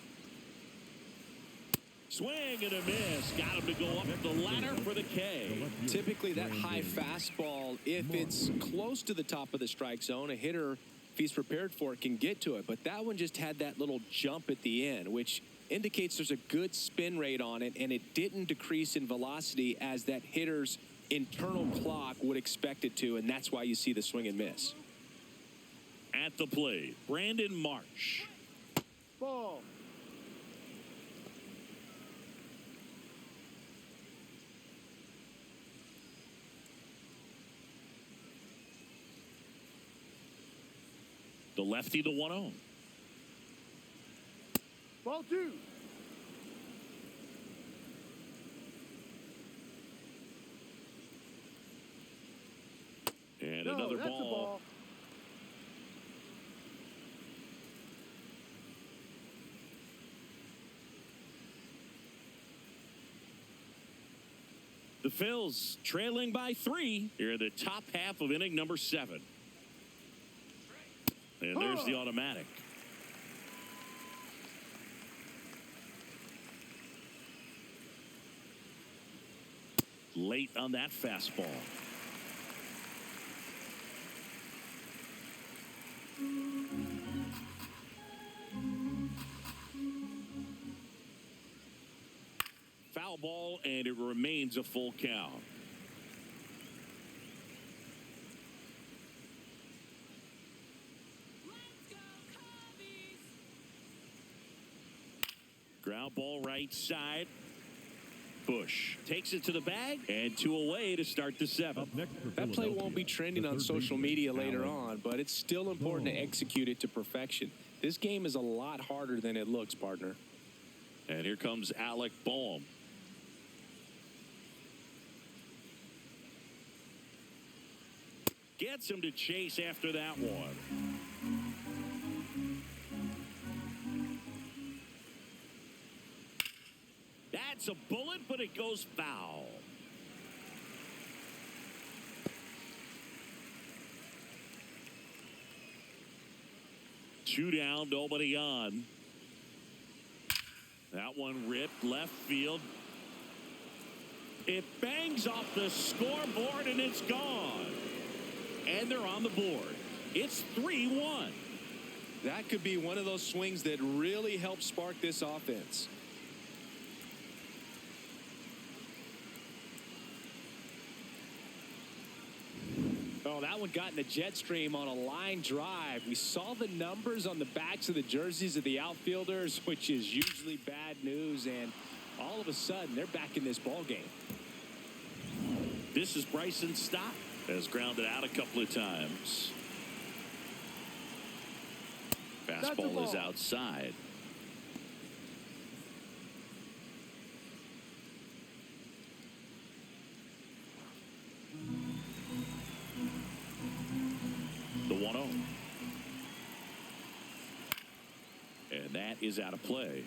Swing and a miss. Got him to go up the ladder for the K. Typically that high fastball, if it's close to the top of the strike zone, a hitter, if he's prepared for it, can get to it. But that one just had that little jump at the end, which indicates there's a good spin rate on it, and it didn't decrease in velocity as that hitter's internal clock would expect it to, and that's why you see the swing and miss. At the plate, Brandon Marsh. Ball. The lefty, the 1-0. Ball 2. And No, another that's ball. A ball. The Phils trailing by 3 here in the top half of inning number 7. And there's the automatic. Late on that fastball. Foul ball, and it remains a full count. Ground ball right side. Bush takes it to the bag, and 2 away to start the 7th. That play won't be trending on social media later on, but it's still important to execute it to perfection. This game is a lot harder than it looks, partner. And here comes Alec Boehm. Gets him to chase after that one. That's a bullet, but it goes foul. Two down, nobody on. That one ripped left field. It bangs off the scoreboard, and it's gone. And they're on the board. It's 3-1. That could be one of those swings that really help spark this offense. Well, that one got in the jet stream on a line drive. We saw the numbers on the backs of the jerseys of the outfielders, which is usually bad news, and all of a sudden they're back in this ball game. This is Bryson Stott, has grounded out a couple of times. Fastball is outside. The 1-0. And that is out of play.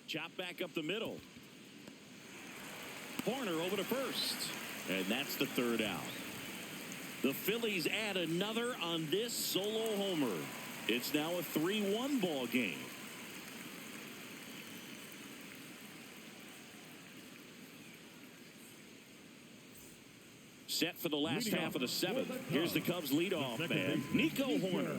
Chop back up the middle. Horner over to first. And that's the third out. The Phillies add another on this solo homer. It's now a 3-1 ball game. Set for the last half of the seventh. Here's the Cubs leadoff man, Nico Horner.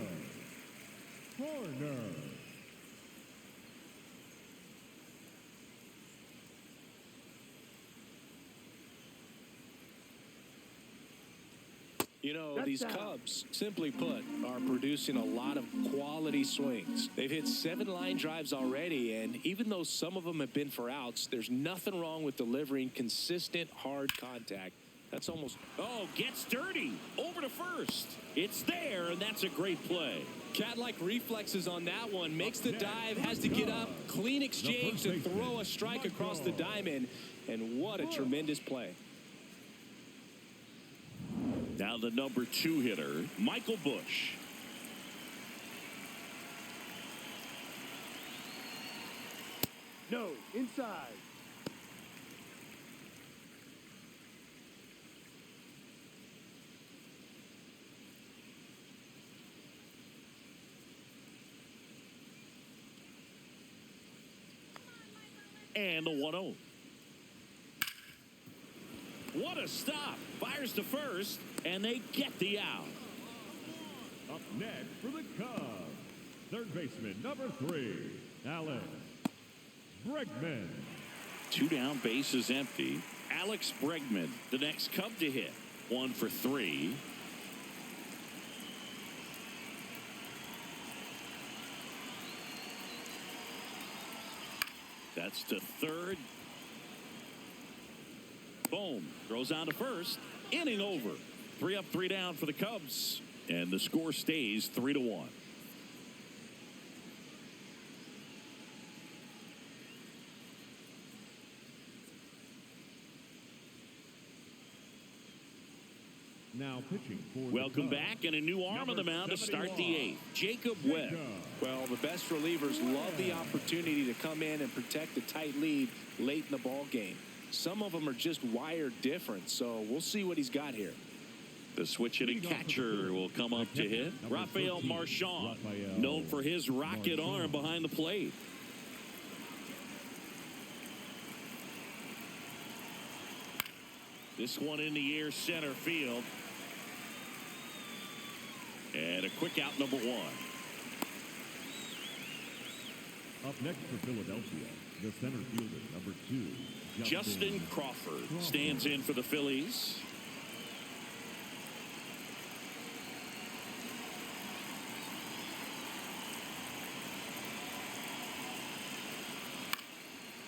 You know, these Cubs, simply put, are producing a lot of quality swings. They've hit 7 line drives already, and even though some of them have been for outs, there's nothing wrong with delivering consistent, hard contact. That's almost... Oh, gets dirty. Over to first. It's there, and that's a great play. Cat-like reflexes on that one. Makes the dive, has to get up, clean exchange to throw a strike across the diamond. And what a tremendous play. Now the number 2 hitter, Michael Busch. No, inside. And the 1-0. What a stop. Fires to first, and they get the out. Up next for the Cubs, third baseman, number 3, Alex Bregman. 2 down, bases empty. Alex Bregman, the next Cub to hit. 1 for 3. That's to third. Boom. Throws on to first. Inning over. 3 up, 3 down for the Cubs. And the score stays 3-1. Now pitching for Welcome back, and a new arm on the mound to start the 8th. Jacob Webb. Well, the best relievers love the opportunity to come in and protect a tight lead late in the ball game. Some of them are just wired different, so we'll see what he's got here. The switch-hitting catcher will come up to hit. Rafael Marchand, known for his rocket arm behind the plate. This one in the air, center field. And a quick out, number 1. Up next for Philadelphia, the center fielder, number 2, Justin Crawford stands in for the Phillies.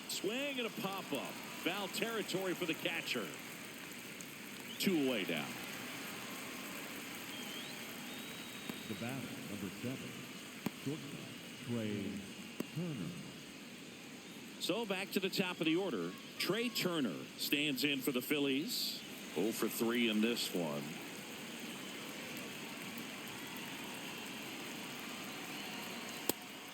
Swing and a pop-up. Foul territory for the catcher. 2 away now. The batter, number 7, shortstop, Trey Turner. So back to the top of the order. Trey Turner stands in for the Phillies. 0 for 3 in this one.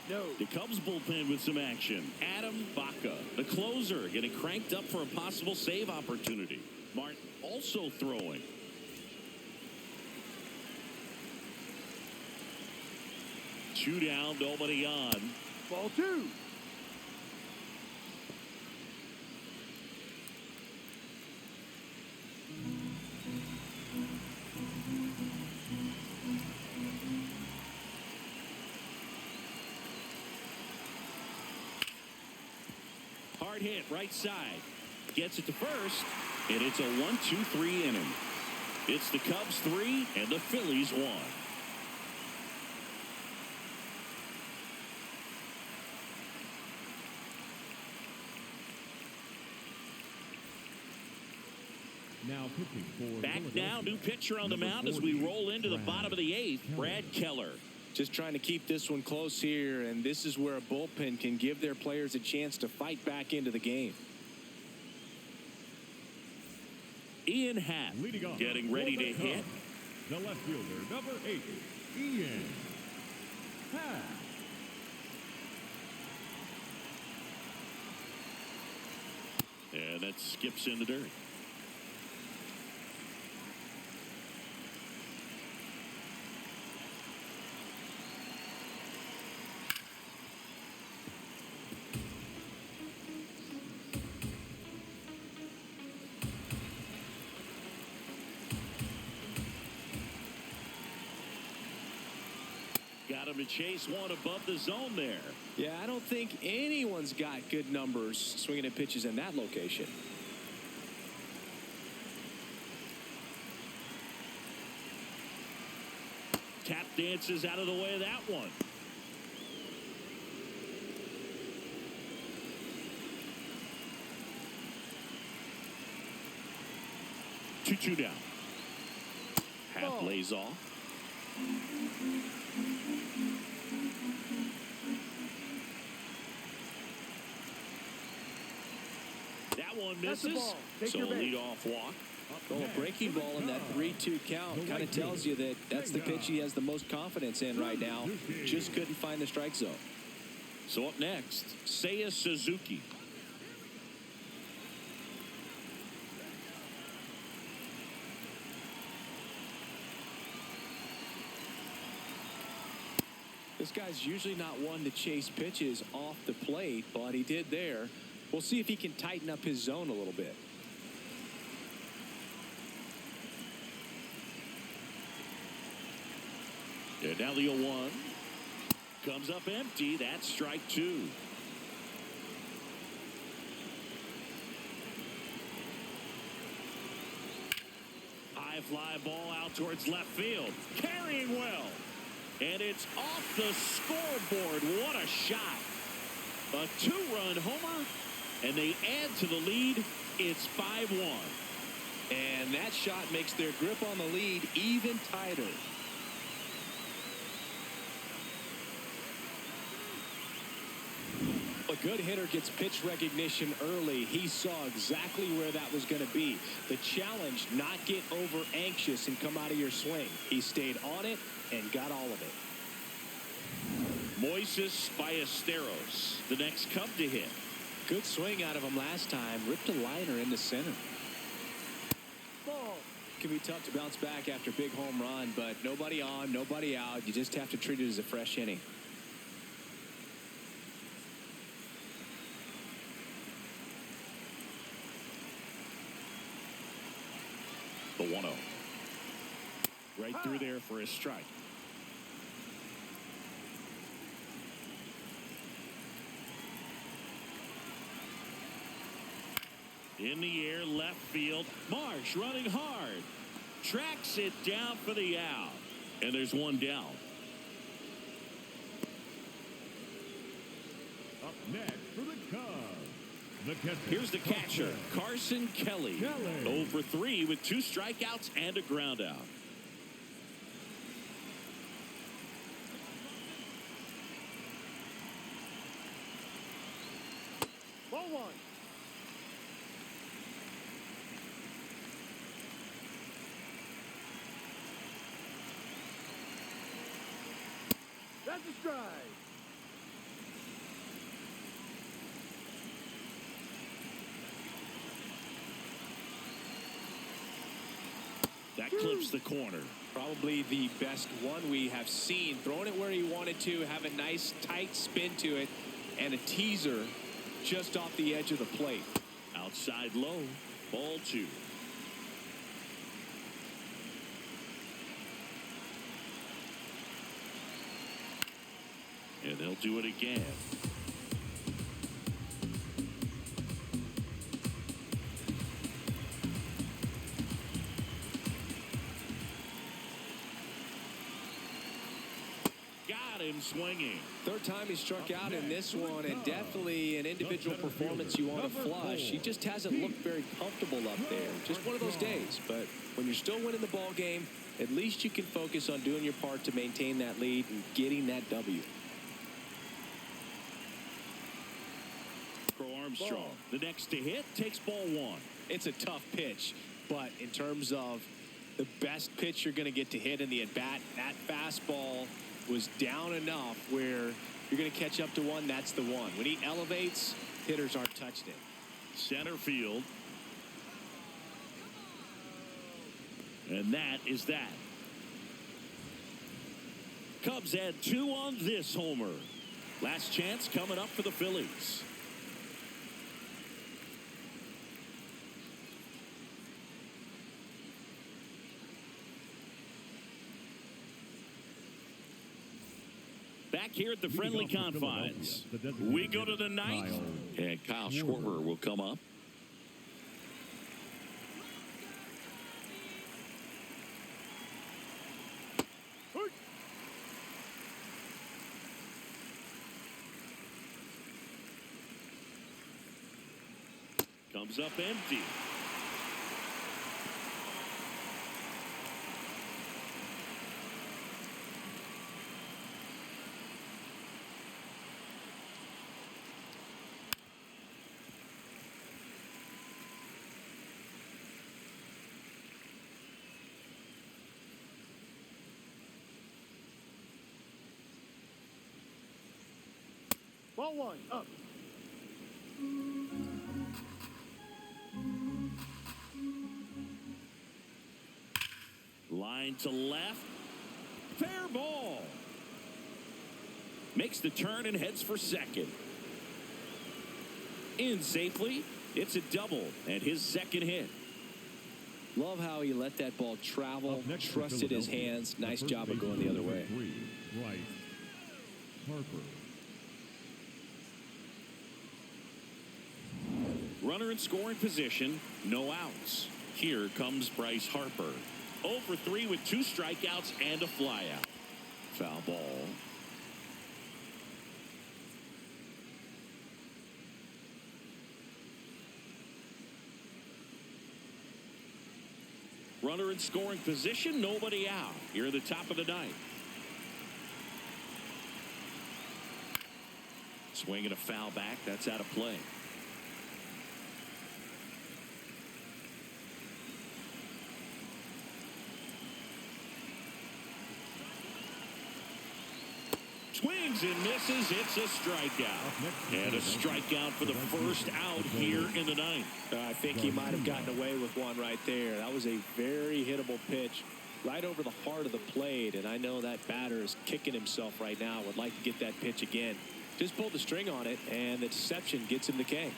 No. The Cubs bullpen with some action. Adam Baca, the closer, getting cranked up for a possible save opportunity. Martin also throwing. Two down, nobody on. Ball 2. hard hit right side. Gets it to first, and it's a 1-2-3 inning. It's the Cubs 3 and the Phillies 1. Now pitching for Back now, new pitcher on the mound as we roll into the bottom of the 8th, Brad Keller. Just trying to keep this one close here, and this is where a bullpen can give their players a chance to fight back into the game. Ian Happ getting ready to hit. The left fielder, number 8, Ian Happ. And that skips in the dirt. Got him to chase one above the zone there. Yeah, I don't think anyone's got good numbers swinging at pitches in that location. Tap dances out of the way of that one. Two down. Half lays off. That one misses. So a leadoff walk. Well, a breaking ball in that 3-2 count kind of tells you that that's the pitch he has the most confidence in right now. Just couldn't find the strike zone. So up next, Seiya Suzuki. This guy's usually not one to chase pitches off the plate, but he did there. We'll see if he can tighten up his zone a little bit. And now the 0-1 comes up empty. That's strike 2. High fly ball out towards left field. Carrying well. And it's off the scoreboard. What a shot. A 2-run homer. And they add to the lead. It's 5-1. And that shot makes their grip on the lead even tighter. A good hitter gets pitch recognition early. He saw exactly where that was going to be. The challenge, not get over anxious and come out of your swing. He stayed on it and got all of it. Moises Ballesteros, the next Cub to hit. Good swing out of him last time. Ripped a liner in the center. Ball. Can be tough to bounce back after a big home run, but nobody on, nobody out. You just have to treat it as a fresh inning. The 1-0. Right through there for a strike. In the air, left field. Marsh running hard. Tracks it down for the out. And there's one down. Up next for the Cubs, the catcher. Here's the catcher, Carson Kelly. 0 for 3 with 2 strikeouts and a ground out. Ball 1. That's a strike. That clips the corner. Probably the best one we have seen. Throwing it where he wanted to, have a nice tight spin to it, and a teaser just off the edge of the plate. Outside low, ball 2. And they'll do it again. got him swinging. Third time he struck out in this one, and definitely an individual performance you want to flush. He just hasn't looked very comfortable up there. Just one of those days. But when you're still winning the ball game, at least you can focus on doing your part to maintain that lead and getting that W. Armstrong, the next to hit, takes ball one. It's a tough pitch, but in terms of the best pitch you're going to get to hit in the at-bat, that fastball was down enough where you're going to catch up to one. That's the one. When he elevates, hitters aren't touched it. Center field. And that is that. Cubs add 2 on this homer. Last chance coming up for the Phillies. Back here at the friendly confines, we go to the ninth, and Kyle Schwarber will come up. Comes up empty. Ball one, up. Line to left. Fair ball. Makes the turn and heads for second. In safely. It's a double and his second hit. Love how he let that ball travel, trusted his hands. Nice job of going the other way. Bryce Harper. Runner in scoring position, no outs. Here comes Bryce Harper. 0 for 3 with 2 strikeouts and a flyout. Foul ball. Runner in scoring position, nobody out. Here at the top of the ninth. Swinging a foul back, that's out of play. Swings and misses. It's a strikeout. And a strikeout for the first out here in the ninth. I think he might have gotten away with one right there. That was a very hittable pitch right over the heart of the plate. And I know that batter is kicking himself right now. Would like to get that pitch again. Just pulled the string on it, and the deception gets him the K.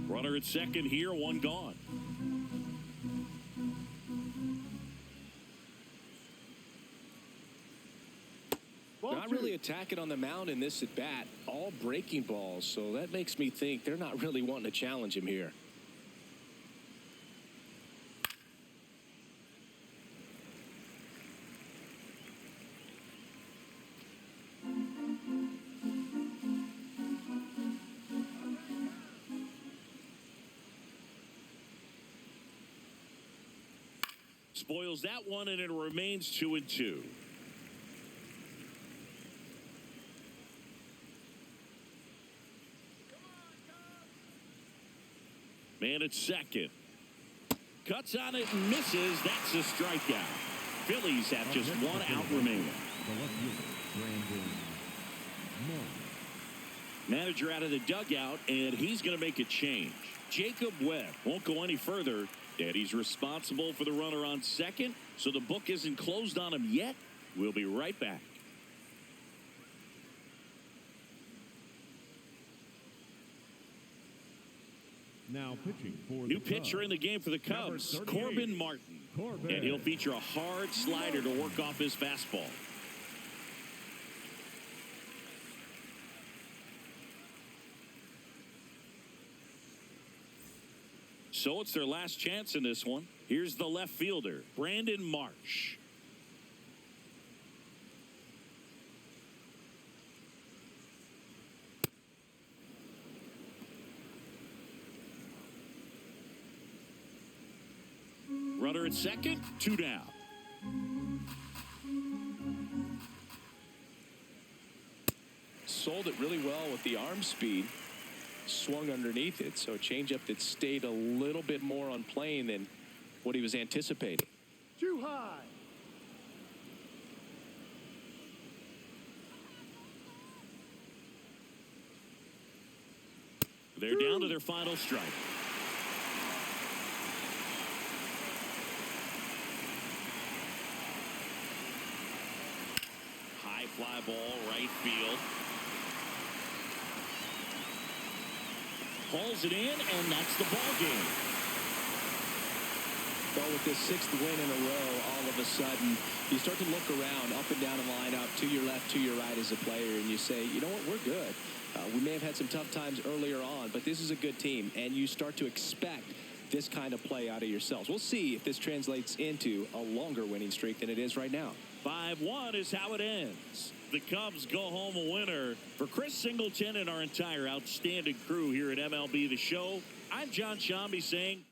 Runner at second here, one gone. Not really attacking on the mound in this at bat, all breaking balls, so that makes me think they're not really wanting to challenge him here. Spoils that one, and it remains 2-2. Man at second. Cuts on it and misses. That's a strikeout. Phillies have just one out remaining. Manager out of the dugout, and he's going to make a change. Jacob Webb won't go any further, and he's responsible for the runner on second, so the book isn't closed on him yet. We'll be right back. Now pitching for New the pitcher Cubs, in the game for the number Cubs, 38, Corbin Martin. Corbin. And he'll feature a hard slider to work off his fastball. So it's their last chance in this one. Here's the left fielder, Brandon Marsh. Runner at second, 2 down. Sold it really well with the arm speed. Swung underneath it, so a changeup that stayed a little bit more on plane than what he was anticipating. Too high. They're down to their final strike. High fly ball, right field. Hauls it in, and that's the ball game. Well, with this 6th win in a row, all of a sudden, you start to look around, up and down the lineup, to your left, to your right as a player, and you say, you know what, we're good. We may have had some tough times earlier on, but this is a good team, and you start to expect this kind of play out of yourselves. We'll see if this translates into a longer winning streak than it is right now. 5-1 is how it ends. The Cubs go home a winner. For Chris Singleton and our entire outstanding crew here at MLB The Show, I'm John Shambi saying